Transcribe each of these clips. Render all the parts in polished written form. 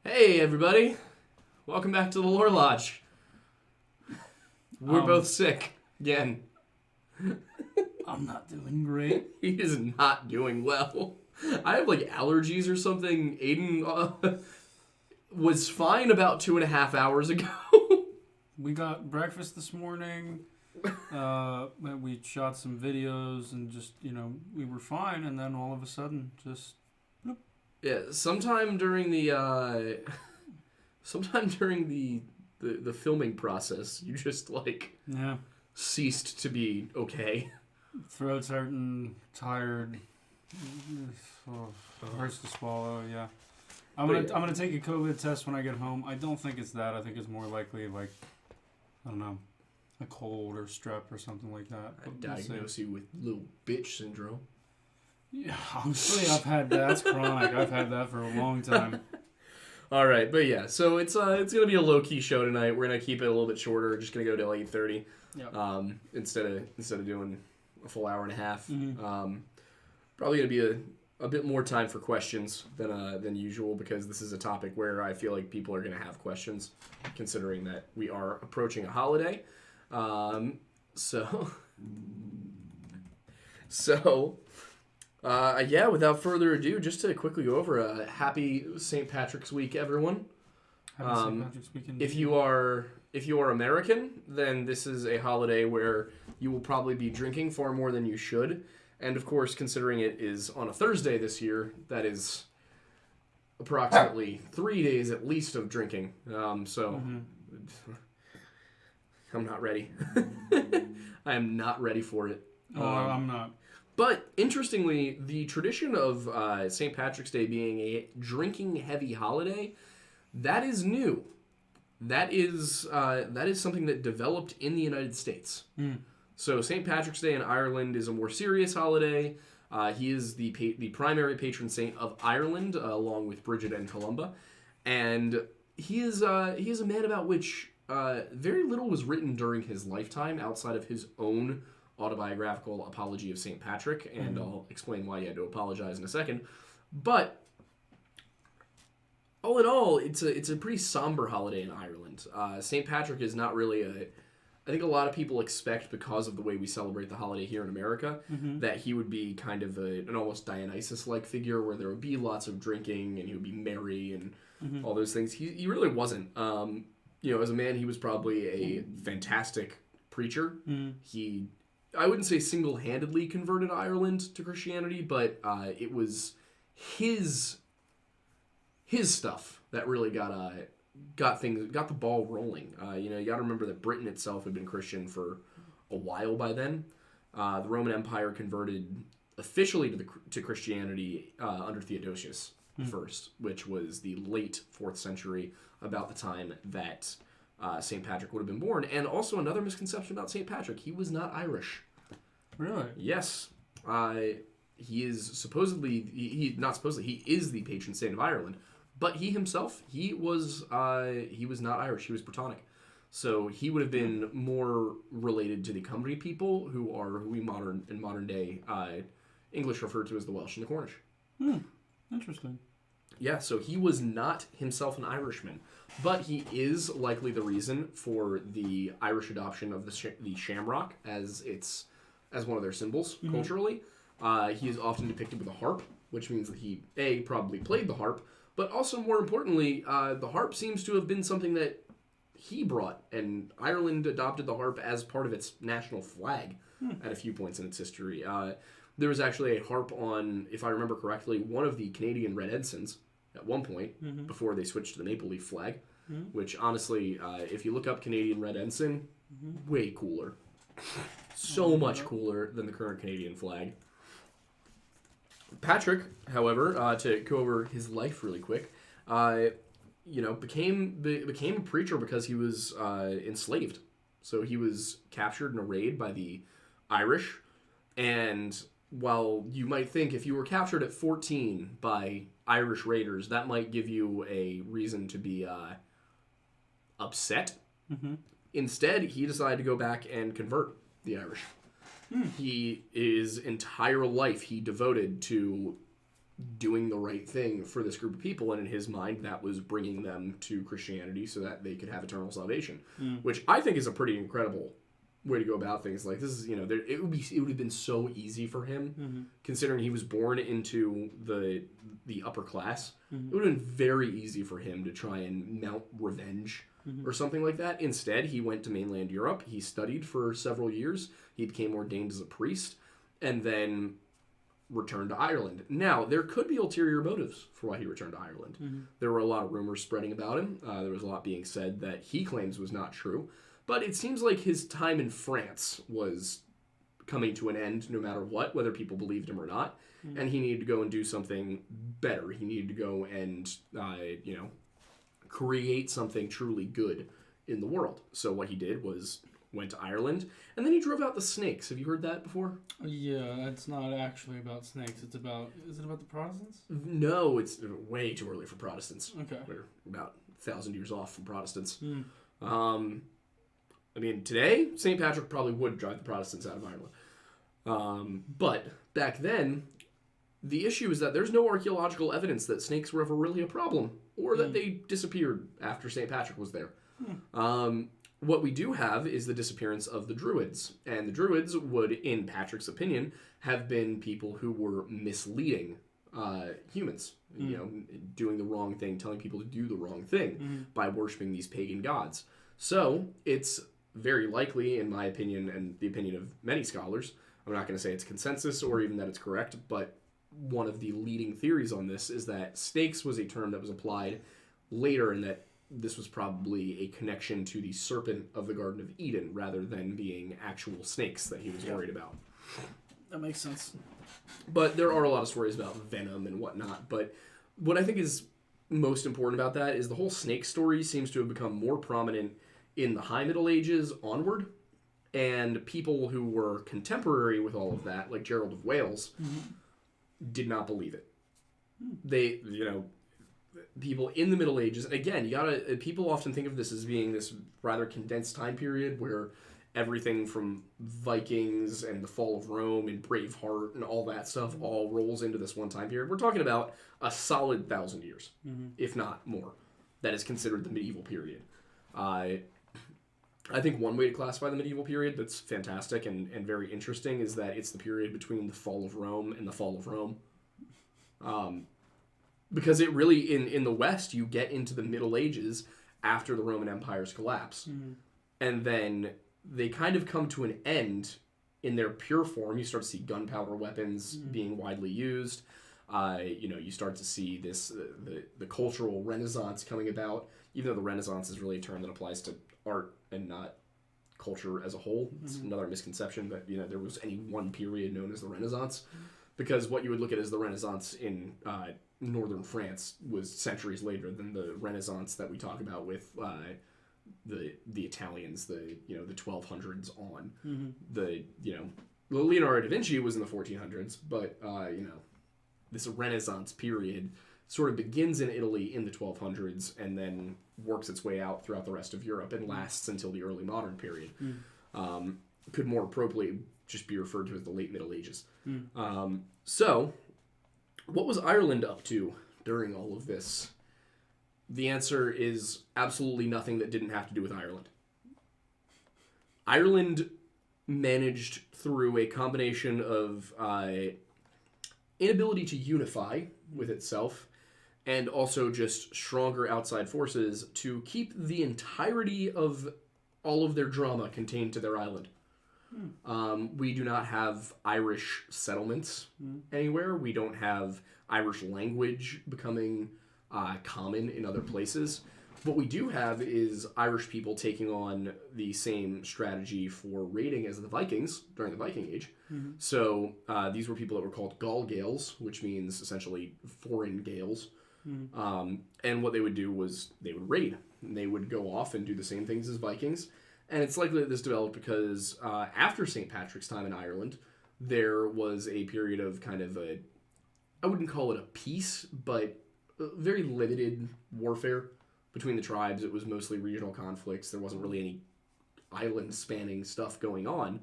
Hey, everybody. Welcome back to the Lore Lodge. We're both sick. Again. I'm not doing great. He is not doing well. I have, allergies or something. Aiden was fine about 2.5 hours ago. We got breakfast this morning. We shot some videos and just, we were fine. And then all of a sudden, just... Bloop. Yeah, sometime during the filming process, you just, ceased to be okay. Throat's hurting, tired. Hurts to swallow, yeah. I'm gonna take a COVID test when I get home. I don't think it's that. I think it's more likely, I don't know, a cold or strep or something like that. I diagnose you with little bitch syndrome. Yeah, honestly, I've had that. That's chronic. I've had that for a long time. All right, but yeah, so it's gonna be a low key show tonight. We're gonna keep it a little bit shorter. Just gonna go till 8:30. Yep. Instead of doing a full hour and a half. Mm-hmm. Probably gonna be a bit more time for questions than usual, because this is a topic where I feel like people are gonna have questions, considering that we are approaching a holiday. Yeah, without further ado, just to quickly go over a happy St. Patrick's Week, everyone. Happy St. Patrick's Week indeed. If you are American, then this is a holiday where you will probably be drinking far more than you should. And of course, considering it is on a Thursday this year, that is approximately 3 days at least of drinking. I'm not ready. I am not ready for it. I'm not. But interestingly, the tradition of St. Patrick's Day being a drinking-heavy holiday, that is new. That is something that developed in the United States. Mm. So St. Patrick's Day in Ireland is a more serious holiday. He is the primary patron saint of Ireland, along with Bridget and Columba, and he is a man about which very little was written during his lifetime outside of his own autobiographical apology of St. Patrick, and I'll explain why he had to apologize in a second. But all in all, it's a pretty somber holiday in Ireland. St. Patrick is not really I think a lot of people expect, because of the way we celebrate the holiday here in America, that he would be kind of an almost Dionysus-like figure, where there would be lots of drinking and he would be merry and all those things. He really wasn't. As a man, he was probably a fantastic preacher. I wouldn't say single-handedly converted Ireland to Christianity, but it was his stuff that really got the ball rolling. You got to remember that Britain itself had been Christian for a while by then. The Roman Empire converted officially to Christianity under Theodosius first, which was the late 4th century, about the time that St. Patrick would have been born. And also another misconception about St. Patrick, he was not Irish. Really? Yes. He is he is the patron saint of Ireland. But he himself, he was not Irish. He was Brittonic, so he would have been more related to the Cymry people, who we in modern day English refer to as the Welsh and the Cornish. Interesting. Yeah, so he was not himself an Irishman, but he is likely the reason for the Irish adoption of the shamrock as one of their symbols culturally. He is often depicted with a harp, which means that he probably played the harp. But also, more importantly, the harp seems to have been something that he brought, and Ireland adopted the harp as part of its national flag at a few points in its history. There was actually a harp on, if I remember correctly, one of the Canadian red ensigns at one point, before they switched to the maple leaf flag, which honestly, if you look up Canadian red ensign, way cooler. So much cooler than the current Canadian flag. Patrick, however, to go over his life really quick, became a preacher because he was enslaved. So he was captured in a raid by the Irish, and while you might think if you were captured at 14 by Irish raiders, that might give you a reason to be upset. Instead, he decided to go back and convert the Irish. His entire life he devoted to doing the right thing for this group of people, and in his mind, that was bringing them to Christianity so that they could have eternal salvation, which I think is a pretty incredible way to go about things. Like, this is, you know, it would have been so easy for him, considering he was born into the upper class. It would have been very easy for him to try and mount revenge or something like that. Instead, he went to mainland Europe. He studied for several years. He became ordained as a priest, and then returned to Ireland. Now, there could be ulterior motives for why he returned to Ireland. There were a lot of rumors spreading about him. There was a lot being said that he claims was not true. But it seems like his time in France was coming to an end no matter what, whether people believed him or not. And he needed to go and do something better. He needed to go and, you know, create something truly good in the world. So what he did was went to Ireland, and then he drove out the snakes. Have you heard that before? Yeah, it's not actually about snakes. It's about... Is it about the Protestants? No, it's way too early for Protestants. Okay. We're about 1,000 years off from Protestants. I mean, today, St. Patrick probably would drive the Protestants out of Ireland. But back then, the issue is that there's no archaeological evidence that snakes were ever really a problem, or that they disappeared after St. Patrick was there. What we do have is the disappearance of the Druids. And the Druids would, in Patrick's opinion, have been people who were misleading humans. You know, doing the wrong thing, telling people to do the wrong thing by worshiping these pagan gods. So, it's very likely, in my opinion, and the opinion of many scholars, I'm not going to say it's consensus or even that it's correct, but one of the leading theories on this is that snakes was a term that was applied later, and that this was probably a connection to the serpent of the Garden of Eden rather than being actual snakes that he was worried about. That makes sense. But there are a lot of stories about venom and whatnot. But what I think is most important about that is the whole snake story seems to have become more prominent in the High Middle Ages onward. And people who were contemporary with all of that, like Gerald of Wales, did not believe it. They, you know, people in the Middle Ages, again, people often think of this as being this rather condensed time period where everything from Vikings and the fall of Rome and Braveheart and all that stuff all rolls into this one time period. We're talking about a solid 1,000 years, if not more, that is considered the medieval period. I think one way to classify the medieval period that's fantastic and very interesting is that it's the period between the fall of Rome and the fall of Rome. Because it really, in the West, you get into the Middle Ages after the Roman Empire's collapse. And then they kind of come to an end in their pure form. You start to see gunpowder weapons being widely used. You know, you start to see this the cultural renaissance coming about, even though the Renaissance is really a term that applies to art and not culture as a whole. It's another misconception that, you know, there was any one period known as the Renaissance, because what you would look at as the Renaissance in northern France was centuries later than the Renaissance that we talk about with the Italians, the 1200s on. The Leonardo da Vinci was in the 1400s, but this Renaissance period sort of begins in Italy in the 1200s and then works its way out throughout the rest of Europe and lasts until the early modern period. Could more appropriately just be referred to as the late Middle Ages. So, what was Ireland up to during all of this? The answer is absolutely nothing that didn't have to do with Ireland. Ireland managed through a combination of inability to unify with itself and also just stronger outside forces to keep the entirety of all of their drama contained to their island. We do not have Irish settlements anywhere. We don't have Irish language becoming common in other places. What we do have is Irish people taking on the same strategy for raiding as the Vikings during the Viking Age. So these were people that were called Gaul Gaels, which means essentially foreign Gaels. And what they would do was they would raid. And they would go off and do the same things as Vikings. And it's likely that this developed because after St. Patrick's time in Ireland, there was a period of kind of I wouldn't call it a peace, but very limited warfare between the tribes. It was mostly regional conflicts. There wasn't really any island-spanning stuff going on.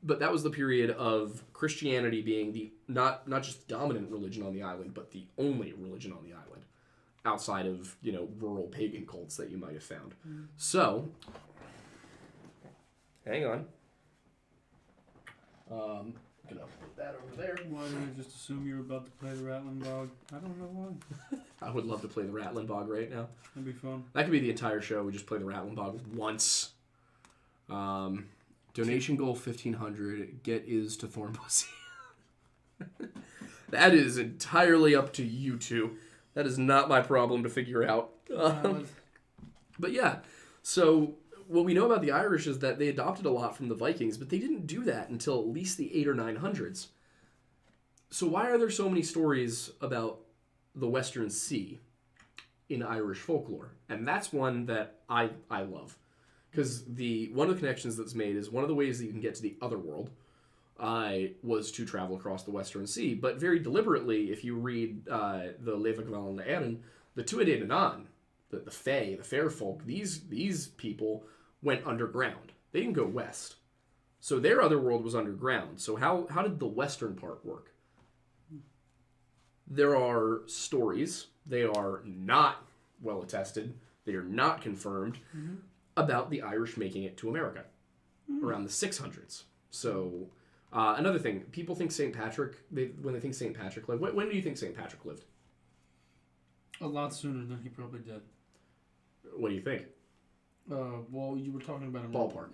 but that was the period of Christianity being the not just the dominant religion on the island, but the only religion on the island, outside of, you know, rural pagan cults that you might have found. So, hang on. I'm gonna put that over there. Why did I just assume you were about to play the Rattling Bog? I don't know why. I would love to play the Rattling Bog right now. That'd be fun. That could be the entire show. We just play the Rattling Bog once. Donation goal 1,500. Get is to Thorn Pussy. That is entirely up to you two. That is not my problem to figure out. But yeah, so what we know about the Irish is that they adopted a lot from the Vikings, but they didn't do that until at least the 800s or 900s. So why are there so many stories about the Western Sea in Irish folklore? And that's one that I love. Because one of the connections that's made is one of the ways that you can get to the Otherworld was to travel across the Western Sea. But very deliberately, if you read the Levagval na Éireann, the Tuatha Dé Danann, the Fae, the fair folk, these people went underground. They didn't go west. So their Otherworld was underground. So how did the western part work? There are stories. They are not well attested. They are not confirmed about the Irish making it to America around the 600s. So another thing, people think St. Patrick, when they think St. Patrick lived, when do you think St. Patrick lived? A lot sooner than he probably did. What do you think? Well, you were talking about a Ballpark.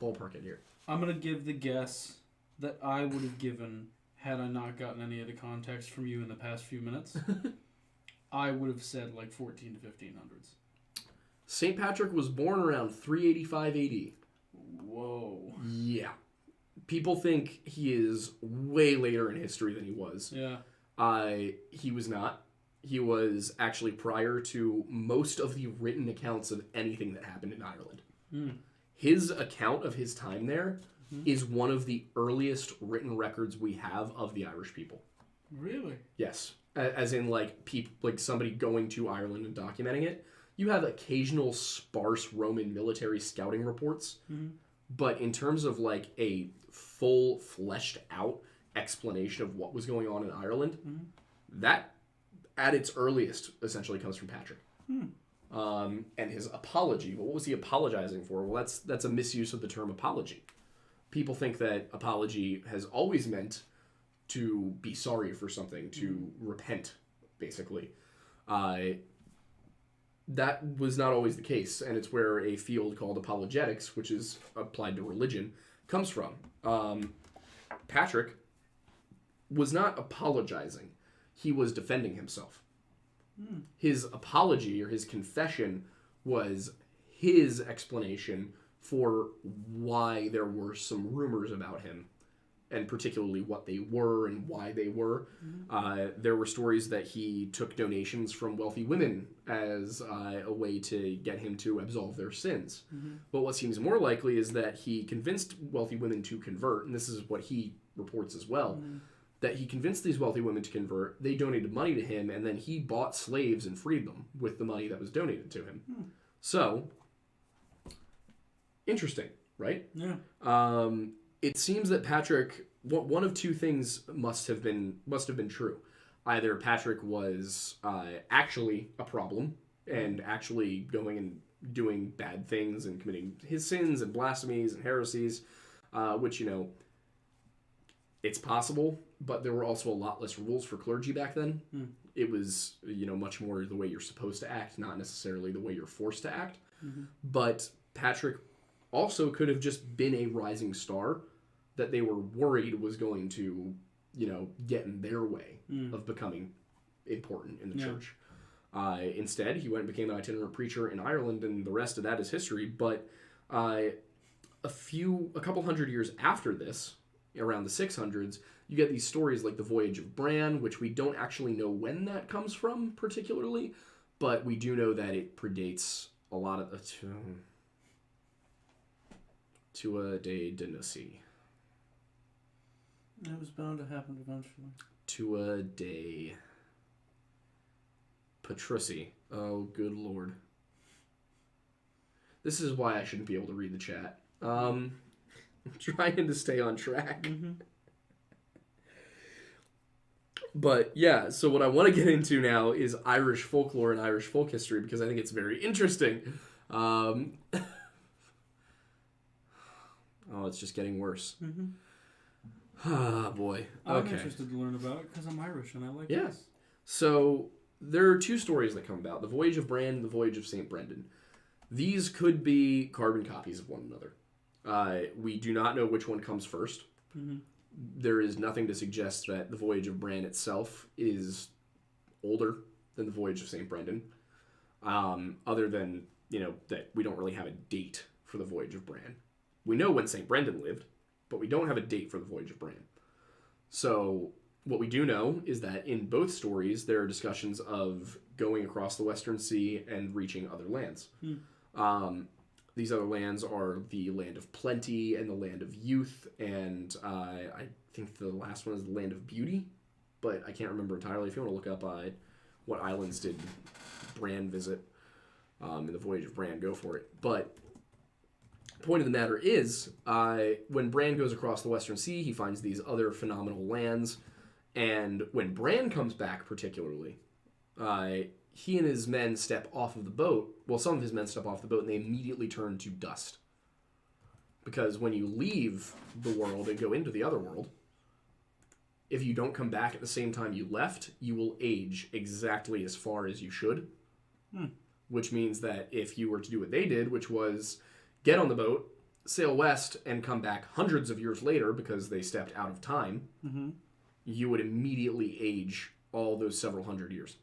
Ballpark in here. I'm going to give the guess that I would have given had I not gotten any of the context from you in the past few minutes. I would have said like 14 to 1500s. St. Patrick was born around 385 AD. Whoa. Yeah. People think he is way later in history than he was. Yeah. He was not. He was actually prior to most of the written accounts of anything that happened in Ireland. His account of his time there is one of the earliest written records we have of the Irish people. Really? Yes. As in, like, somebody going to Ireland and documenting it. You have occasional sparse Roman military scouting reports, but in terms of, like, a full, fleshed-out explanation of what was going on in Ireland, that, at its earliest, essentially comes from Patrick. And his apology. Well, what was he apologizing for? Well, that's a misuse of the term apology. People think that apology has always meant to be sorry for something, to repent, basically. That was not always the case, and it's where a field called apologetics, which is applied to religion, comes from. Patrick was not apologizing. He was defending himself. His apology or his confession was his explanation for why there were some rumors about him, and particularly what they were and why they were. There were stories that he took donations from wealthy women as a way to get him to absolve their sins. But what seems more likely is that he convinced wealthy women to convert, and this is what he reports as well, that he convinced these wealthy women to convert, they donated money to him, and then he bought slaves and freed them with the money that was donated to him. So, interesting, right? Yeah. It seems that Patrick, one of two things must have been true. Either Patrick was actually a problem and actually going and doing bad things and committing his sins and blasphemies and heresies, which, you know, it's possible, but there were also a lot less rules for clergy back then. It was, you know, much more the way you're supposed to act, not necessarily the way you're forced to act. But Patrick also could have just been a rising star that they were worried was going to, you know, get in their way of becoming important in the church. Instead, he went and became an itinerant preacher in Ireland, and the rest of that is history. But a couple hundred years after this, around the 600s, you get these stories like the Voyage of Bran, which we don't actually know when that comes from particularly, but we do know that it predates a lot of Tuatha Dé Danann. It was bound to happen eventually. Tuatha Dé Patrusi. Oh, good lord. This is why I shouldn't be able to read the chat. trying to stay on track. Mm-hmm. But yeah, so what I want to get into now is Irish folklore and Irish folk history because I think it's very interesting. Oh, it's just getting worse. Mm-hmm. Ah, boy. I'm Okay. interested to learn about it because I'm Irish and I like Yeah. this. So there are two stories that come about: the Voyage of Bran and the Voyage of St. Brendan. These could be carbon copies of one another. We do not know which one comes first. Mm-hmm. There is nothing to suggest that the Voyage of Bran itself is older than the Voyage of St. Brendan, other than, that we don't really have a date for the Voyage of Bran. We know when St. Brendan lived, but we don't have a date for the Voyage of Bran. So what we do know is that in both stories, there are discussions of going across the Western Sea and reaching other lands. These other lands are the Land of Plenty and the Land of Youth, and I think the last one is the Land of Beauty, but I can't remember entirely. If you want to look up what islands did Bran visit in the Voyage of Bran, go for it. But the point of the matter is, when Bran goes across the Western Sea, he finds these other phenomenal lands, and when Bran comes back particularly, he and his men step off of the boat. Well, some of his men step off the boat and they immediately turn to dust. Because when you leave the world and go into the other world, if you don't come back at the same time you left, you will age exactly as far as you should. Which means that if you were to do what they did, which was get on the boat, sail west, and come back hundreds of years later because they stepped out of time, you would immediately age all those several hundred years.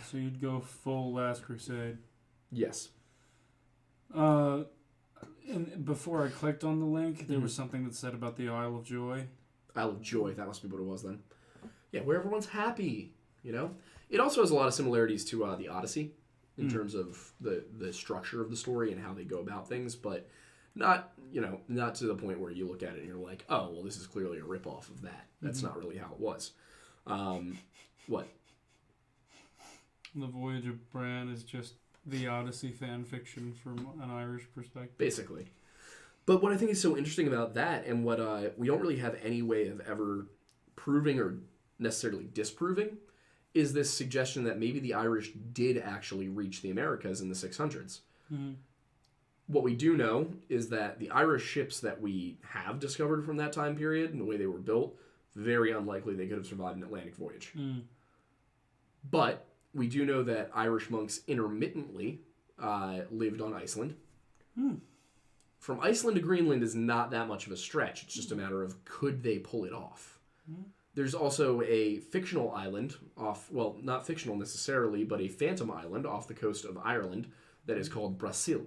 So you'd go full Last Crusade. Yes. And before I clicked on the link, there was something that said about the Isle of Joy. Isle of Joy, that must be what it was then. Yeah, where everyone's happy, It also has a lot of similarities to the Odyssey in terms of the structure of the story and how they go about things, but not to the point where you look at it and you're like, oh, well, this is clearly a ripoff of that. That's not really how it was. What? The Voyage of Bran is just the Odyssey fan fiction from an Irish perspective. Basically. But what I think is so interesting about that, and what we don't really have any way of ever proving or necessarily disproving, is this suggestion that maybe the Irish did actually reach the Americas in the 600s. What we do know is that the Irish ships that we have discovered from that time period and the way they were built, very unlikely they could have survived an Atlantic voyage. But we do know that Irish monks intermittently lived on Iceland. From Iceland to Greenland is not that much of a stretch. It's just a matter of could they pull it off. There's also a fictional island not fictional necessarily, but a phantom island off the coast of Ireland that is called Brasil.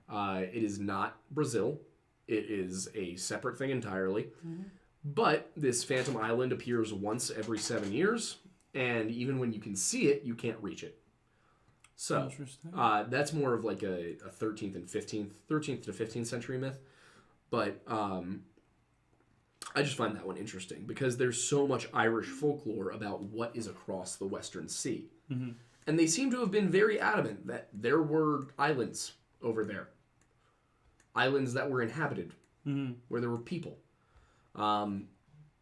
It is not Brazil. It is a separate thing entirely. But this phantom island appears once every 7 years, and even when you can see it, you can't reach it. So that's more of like a 13th to 15th century myth. But I just find that one interesting because there's so much Irish folklore about what is across the Western Sea. And they seem to have been very adamant that there were islands over there. Islands that were inhabited, where there were people.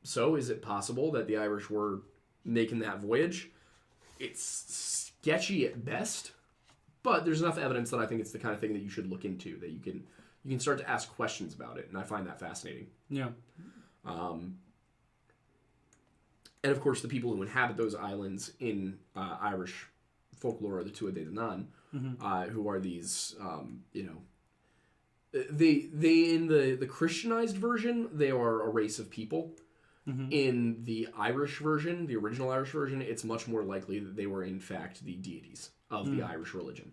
So is it possible that the Irish were making that voyage? It's sketchy at best, but there's enough evidence that I think it's the kind of thing that you should look into, that you can start to ask questions about it, and I find that fascinating. Yeah. And of course, the people who inhabit those islands in Irish folklore are the Tuatha De Danann, who are these, they in the Christianized version, they are a race of people. In the Irish version, the original Irish version, it's much more likely that they were in fact the deities of the Irish religion.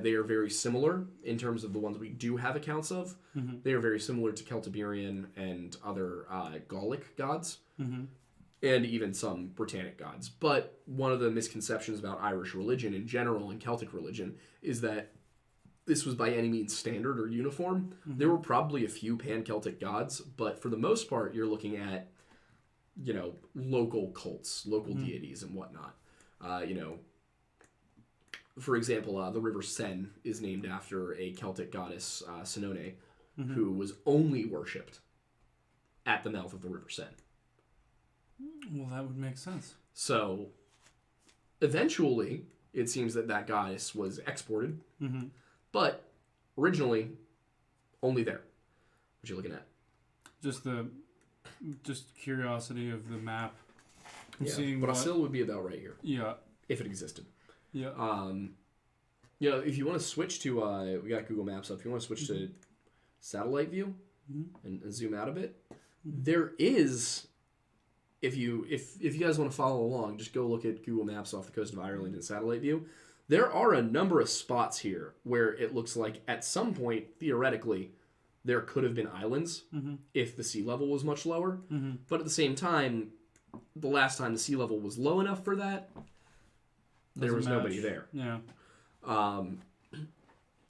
They are very similar in terms of the ones we do have accounts of. They are very similar to Celtiberian and other Gallic gods, and even some Britannic gods. But one of the misconceptions about Irish religion in general and Celtic religion is that this was by any means standard or uniform. There were probably a few pan-Celtic gods, but for the most part, you're looking at, local cults, local deities and whatnot. For example, the River Seine is named after a Celtic goddess, Sinone, who was only worshipped at the mouth of the River Seine. Well, that would make sense. So, eventually, it seems that goddess was exported, but originally, only there. What you looking at? Just curiosity of the map. Yeah, seeing but Asil would be about right here. Yeah. If it existed. Yeah. If you want to switch to, we got Google Maps up. If you want to switch to satellite view and zoom out a bit, there is, if you guys want to follow along, just go look at Google Maps off the coast of Ireland in satellite view. There are a number of spots here where it looks like at some point, theoretically, there could have been islands if the sea level was much lower. But at the same time, the last time the sea level was low enough for that, there was nobody there. Yeah.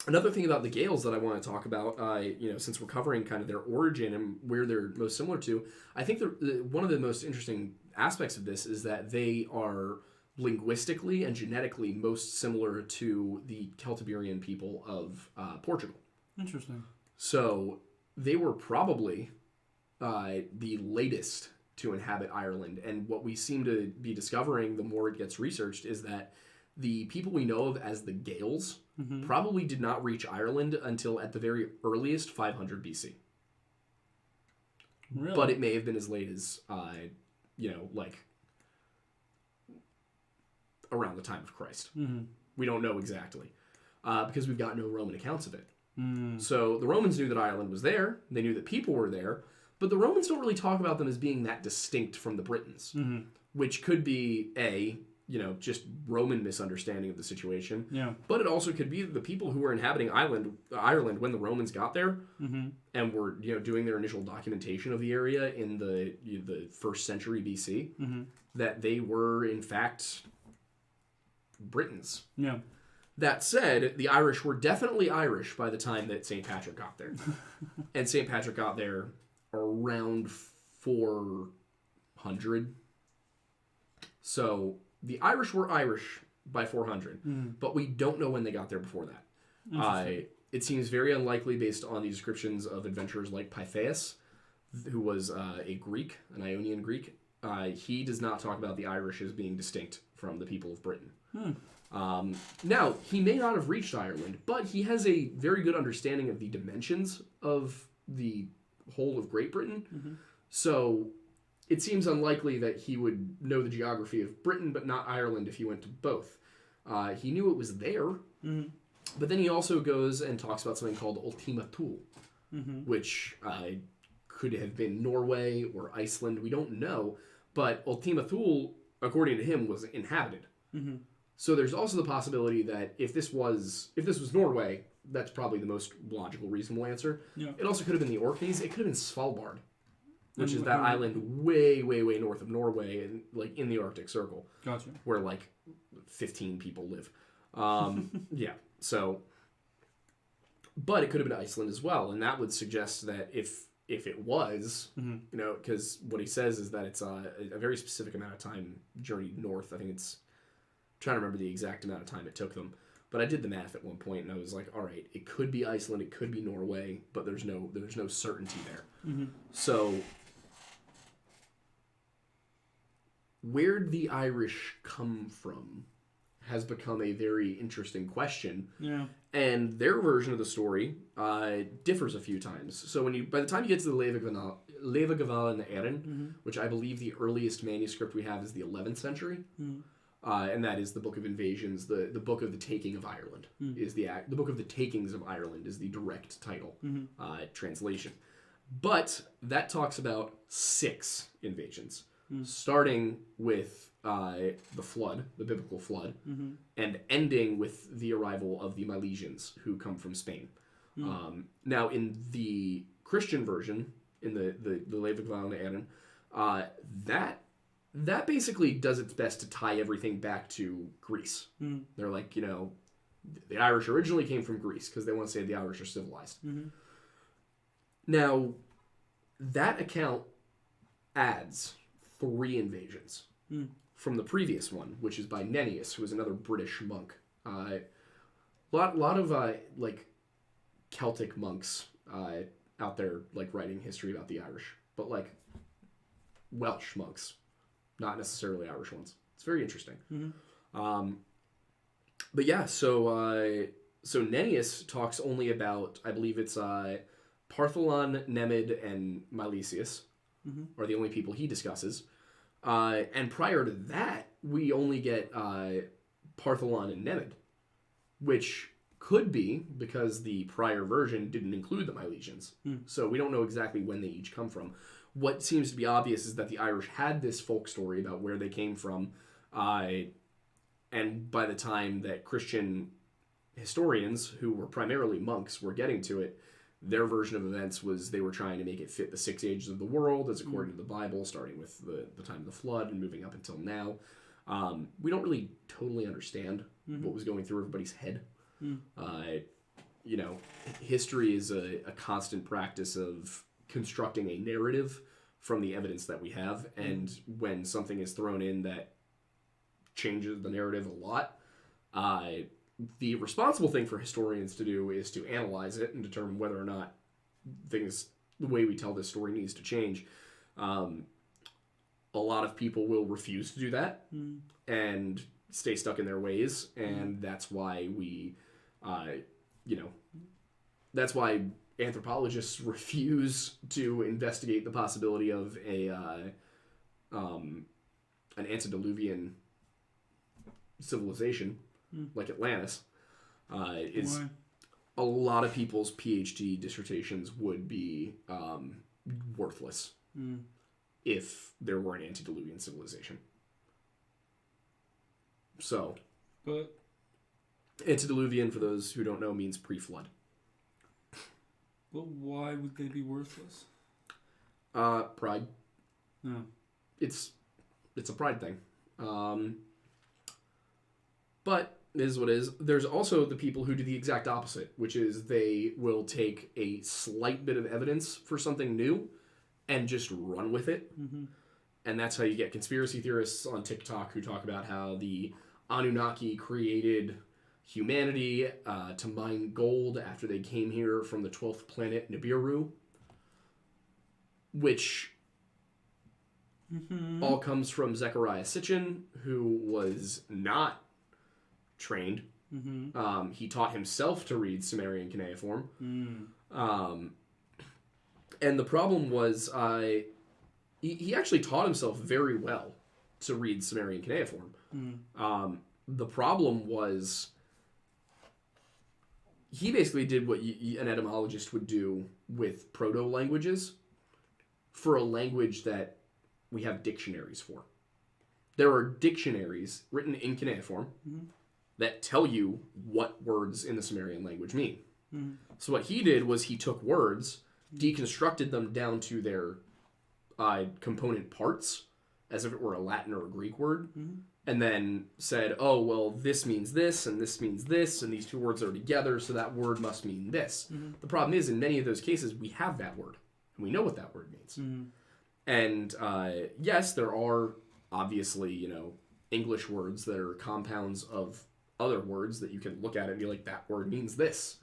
Another thing about the Gales that I want to talk about, since we're covering kind of their origin and where they're most similar to, I think one of the most interesting aspects of this is that they are linguistically and genetically most similar to the Celtiberian people of Portugal. Interesting. So they were probably the latest to inhabit Ireland. And what we seem to be discovering the more it gets researched is that the people we know of as the Gaels probably did not reach Ireland until at the very earliest 500 BC. Really? But it may have been as late as, around the time of Christ. We don't know exactly because we've got no Roman accounts of it. So the Romans knew that Ireland was there. They knew that people were there. But the Romans don't really talk about them as being that distinct from the Britons, which could be, just Roman misunderstanding of the situation. Yeah. But it also could be the people who were inhabiting Ireland when the Romans got there and were, doing their initial documentation of the area in the first century BC, that they were, in fact, Britons. Yeah. That said, the Irish were definitely Irish by the time that St. Patrick got there. And St. Patrick got there around 400. So the Irish were Irish by 400, but we don't know when they got there before that. It seems very unlikely based on the descriptions of adventurers like Pythias, who was a Greek, an Ionian Greek. He does not talk about the Irish as being distinct from the people of Britain. Now, he may not have reached Ireland, but he has a very good understanding of the dimensions of the whole of Great Britain. So it seems unlikely that he would know the geography of Britain, but not Ireland if he went to both. He knew it was there, but then he also goes and talks about something called Ultima Thule, which could have been Norway or Iceland. We don't know, but Ultima Thule, according to him, was inhabited. So there's also the possibility that if this was Norway, that's probably the most logical, reasonable answer. Yeah. It also could have been the Orkneys. It could have been Svalbard, which is that island way, way, way north of Norway and in the Arctic Circle. Gotcha. Where 15 people live. Yeah. So, but it could have been Iceland as well, and that would suggest that if it was, because what he says is that it's a very specific amount of time journey north. I think it's trying to remember the exact amount of time it took them, but I did the math at one point and I was like, all right, it could be Iceland, it could be Norway, but there's no certainty there. So where'd the Irish come from has become a very interesting question. Yeah. And their version of the story differs a few times. So by the time you get to the Leva Gaval and Erin, which I believe the earliest manuscript we have is the 11th century, and that is the Book of Invasions, the Book of the Taking of Ireland is the Book of the Takings of Ireland is the direct title translation. But that talks about 6 invasions, starting with the flood, the biblical flood, and ending with the arrival of the Milesians, who come from Spain. Now, in the Christian version, in the Leva Gaval and Erin, that basically does its best to tie everything back to Greece. They're like, the Irish originally came from Greece because they want to say the Irish are civilized. Now, that account adds 3 invasions from the previous one, which is by Nennius, who is another British monk. Lot of Celtic monks out there like writing history about the Irish, but like Welsh monks, not necessarily Irish ones. It's very interesting. But yeah, so Nennius talks only about, I believe it's Partholon, Nemid, and Milesius are the only people he discusses. And prior to that, we only get Partholon and Nemid, which could be because the prior version didn't include the Milesians. So we don't know exactly when they each come from. What seems to be obvious is that the Irish had this folk story about where they came from, and by the time that Christian historians, who were primarily monks, were getting to it, their version of events was they were trying to make it fit the 6 ages of the world, as according to the Bible, starting with the time of the flood and moving up until now. We don't really totally understand what was going through everybody's head. You know, history is a constant practice of constructing a narrative from the evidence that we have, and when something is thrown in that changes the narrative a lot, the responsible thing for historians to do is to analyze it and determine whether or not things, the way we tell this story, needs to change. A lot of people will refuse to do that and stay stuck in their ways, and that's why we, that's why anthropologists refuse to investigate the possibility of an antediluvian civilization like Atlantis. Is Why? a lot of people's PhD dissertations would be worthless if there were an antediluvian civilization. So, But antediluvian, for those who don't know, means pre-flood. why would they be worthless? Pride. No. It's a pride thing. But it is what it is. There's also the people who do the exact opposite, which is they will take a slight bit of evidence for something new and just run with it. And that's how you get conspiracy theorists on TikTok who talk about how the Anunnaki created humanity to mine gold after they came here from the 12th planet Nibiru, which all comes from Zechariah Sitchin, who was not trained. He taught himself to read Sumerian cuneiform. And the problem was he actually taught himself very well to read Sumerian cuneiform. The problem was he basically did what an etymologist would do with proto-languages for a language that we have dictionaries for. There are dictionaries written in cuneiform that tell you what words in the Sumerian language mean. So what he did was he took words, deconstructed them down to their component parts, as if it were a Latin or a Greek word, and then said, oh, well, this means this, and these two words are together, so that word must mean this. The problem is, in many of those cases, we have that word, and we know what that word means. And yes, there are obviously, English words that are compounds of other words that you can look at it and be like, that word means this.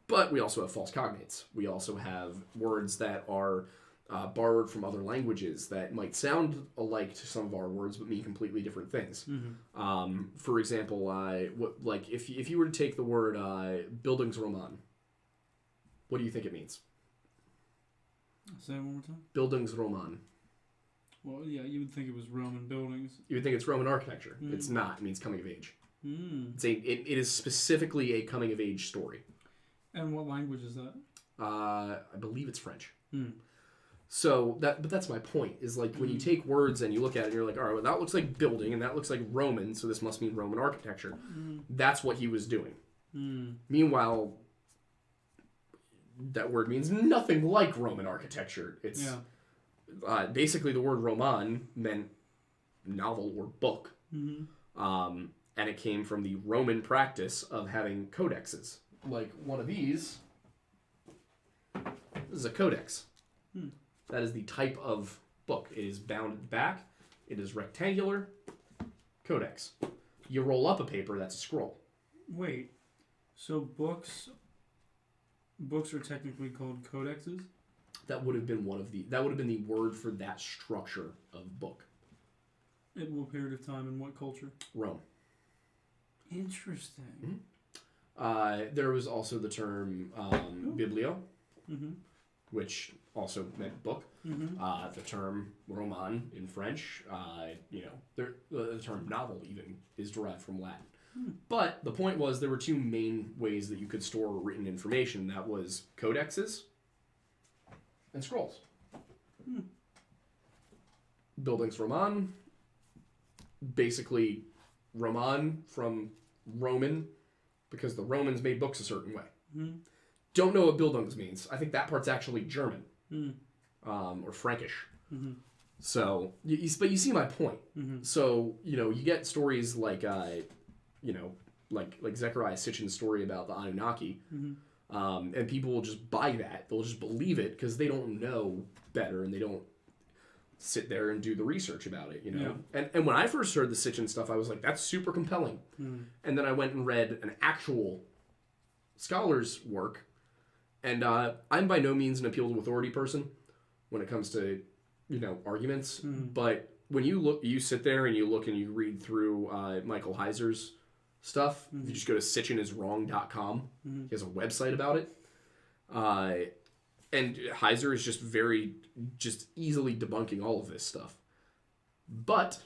But we also have false cognates. We also have words that are borrowed from other languages that might sound alike to some of our words but mean completely different things. For example, if you were to take the word Bildungsroman, what do you think it means? Say it one more time. Bildungsroman. Well, yeah, you would think it was Roman buildings. You would think it's Roman architecture. It's not. It means coming of age. It is specifically a coming of age story. And what language is that? I believe it's French. So but that's my point, is like when you take words and you look at it and you're like, all right, well, that looks like building and that looks like Roman, so this must mean Roman architecture. That's what he was doing. Meanwhile, that word means nothing like Roman architecture. It's basically the word Roman meant novel or book. And it came from the Roman practice of having codexes. Like one of these. This is a codex. That is the type of book. It is bound at the back. It is rectangular. Codex. You roll up a paper, that's a scroll. Wait, so books books are technically called codexes? That would have been the word for that structure of book. At what period of time and what culture? Rome. Interesting. There was also the term biblio, which also meant book. The term roman in French, the term novel even is derived from Latin. But the point was there were two main ways that you could store written information. That was codexes and scrolls. Buildings Roman, basically Roman from Roman, because the Romans made books a certain way. Don't know what Bildungs means. I think that part's actually German. Or Frankish. So, but you see my point. So, you get stories like, like Zechariah Sitchin's story about the Anunnaki, and people will just buy that. They'll just believe it because they don't know better and they don't sit there and do the research about it, Yeah. And when I first heard the Sitchin stuff, I was like, that's super compelling. And then I went and read an actual scholar's work, and I'm by no means an appeal to authority person when it comes to, arguments. But when you sit there and you look and you read through Michael Heiser's stuff, if you just go to sitchiniswrong.com, he has a website about it. And Heiser is just easily debunking all of this stuff. But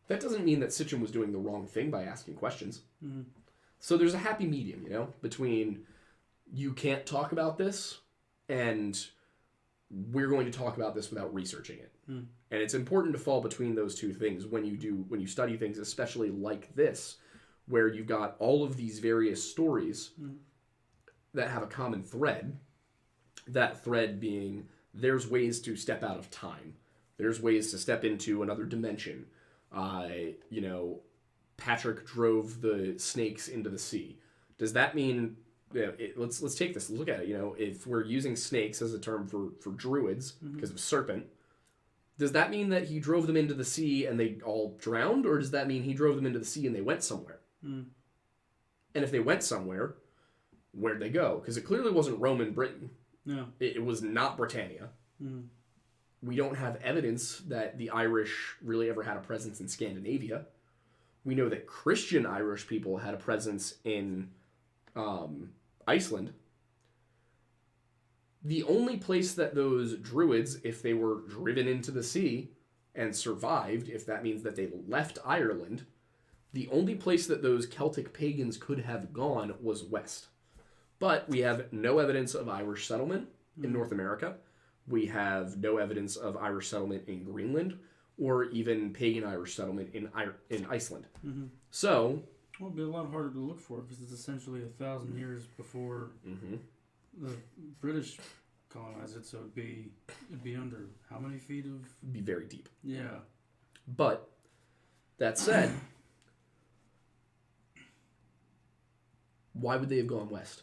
that doesn't mean that Sitchin was doing the wrong thing by asking questions. So there's a happy medium, between you can't talk about this and we're going to talk about this without researching it. And it's important to fall between those two things when you study things, especially like this, where you've got all of these various stories that have a common thread. That thread being there's ways to step out of time. There's ways to step into another dimension. Patrick drove the snakes into the sea. Does that mean... let's take this. Look at it. If we're using snakes as a term for druids because of serpent, does that mean that he drove them into the sea and they all drowned, or does that mean he drove them into the sea and they went somewhere? And if they went somewhere, where'd they go? Because it clearly wasn't Roman Britain. No, it was not Britannia. We don't have evidence that the Irish really ever had a presence in Scandinavia. We know that Christian Irish people had a presence in Iceland. The only place that those Druids, if they were driven into the sea and survived, if that means that they left Ireland, the only place that those Celtic pagans could have gone was west. But we have no evidence of Irish settlement in North America. We have no evidence of Irish settlement in Greenland, or even pagan Irish settlement in Iceland. So... well, it'd be a lot harder to look for because it's essentially 1,000 years before the British colonized it, so it'd be under how many feet of... It'd be very deep. Yeah. But, that said, why would they have gone west?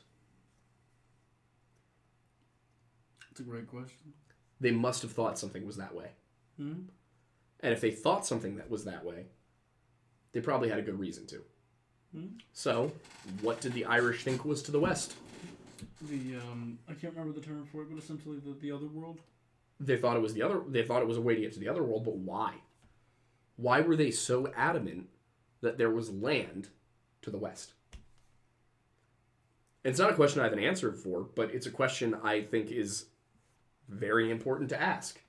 That's a great question. They must have thought something was that way. And if they thought something that was that way, they probably had a good reason to. So, what did the Irish think was to the west? I can't remember the term for it, but essentially the Otherworld. They thought it was a way to get to the Otherworld, but why? Why were they so adamant that there was land to the west? It's not a question I have an answer for, but it's a question I think is very important to ask.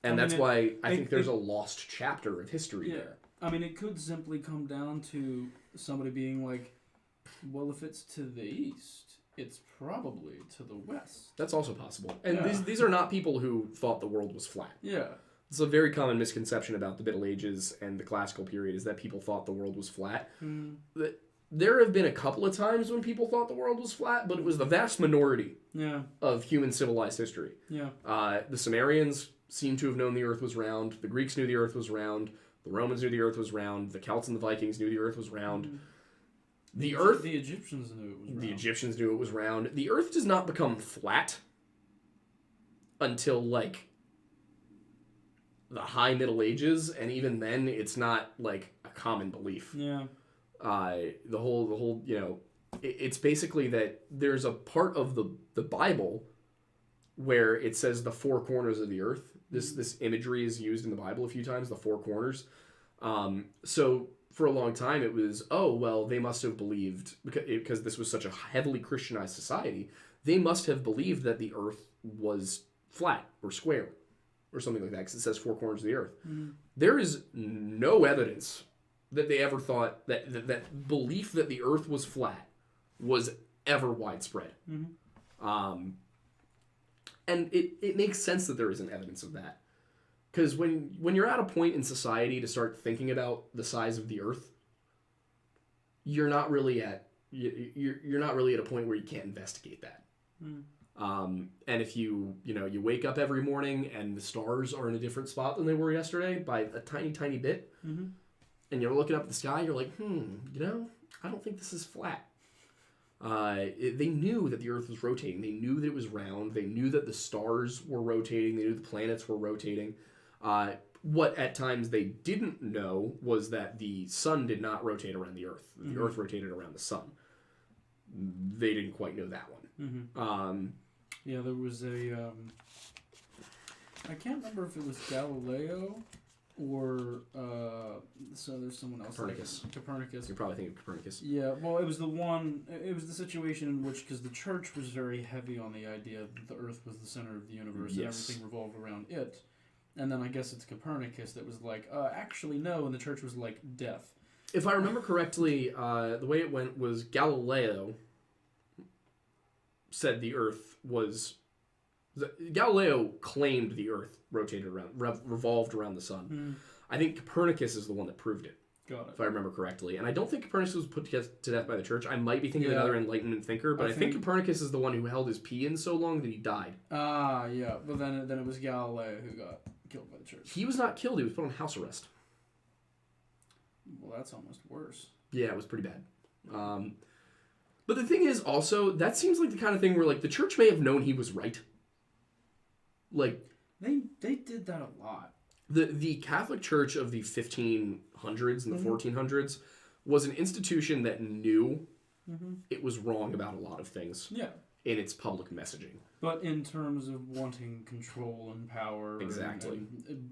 And that's why I think there's a lost chapter of history there. I mean, it could simply come down to somebody being like, well, if it's to the east, it's probably to the west. That's also possible. And these are not people who thought the world was flat. Yeah. It's a very common misconception about the Middle Ages and the Classical period is that people thought the world was flat. There have been a couple of times when people thought the world was flat, but it was the vast minority of human civilized history. The Sumerians seem to have known the earth was round. The Greeks knew the earth was round. The Romans knew the earth was round. The Celts and the Vikings knew the earth was round. The Egyptians knew it was round. The Egyptians knew it was round. The earth does not become flat until, like, the high Middle Ages, and even then, it's not, like, a common belief. Yeah. The whole, it's basically that there's a part of the Bible where it says the four corners of the earth. This imagery is used in the Bible a few times, the four corners. So for a long time it was, oh, well, they must have believed, because this was such a heavily Christianized society, they must have believed that the earth was flat or square or something like that, because it says four corners of the earth. There is no evidence that they ever thought that belief that the earth was flat was ever widespread. And it makes sense that there isn't evidence of that. Because when you're at a point in society to start thinking about the size of the earth, you're not really at a point where you can't investigate that. And if you wake up every morning and the stars are in a different spot than they were yesterday by a tiny, tiny bit, and you're looking up at the sky, you're like, I don't think this is flat. They knew that the earth was rotating. They knew that it was round. They knew that the stars were rotating. They knew the planets were rotating. What at times they didn't know was that the sun did not rotate around the earth. The earth rotated around the sun. They didn't quite know that one. Yeah, there was a... I can't remember if it was Galileo or... so there's someone else. Copernicus. You're probably thinking of Copernicus. Yeah, well, it was the situation in which, because the church was very heavy on the idea that the earth was the center of the universe and everything revolved around it. And then I guess it's Copernicus that was like, actually no, and the church was like, death. If I remember correctly, the way it went was Galileo said the earth was... Galileo claimed the earth rotated around, revolved around the sun. I think Copernicus is the one that proved it. Got it. If I remember correctly. And I don't think Copernicus was put to death by the church. I might be thinking of another Enlightenment thinker, but I think Copernicus is the one who held his pee in so long that he died. Yeah. But then it was Galileo who got killed by the church. He was not killed. He was put on house arrest. Well, that's almost worse. Yeah, it was pretty bad. But the thing is also, that seems like the kind of thing where like the church may have known he was right. Like... They did that a lot. The Catholic Church of the 1500s and the 1400s was an institution that knew it was wrong about a lot of things in its public messaging. But in terms of wanting control and power, exactly, and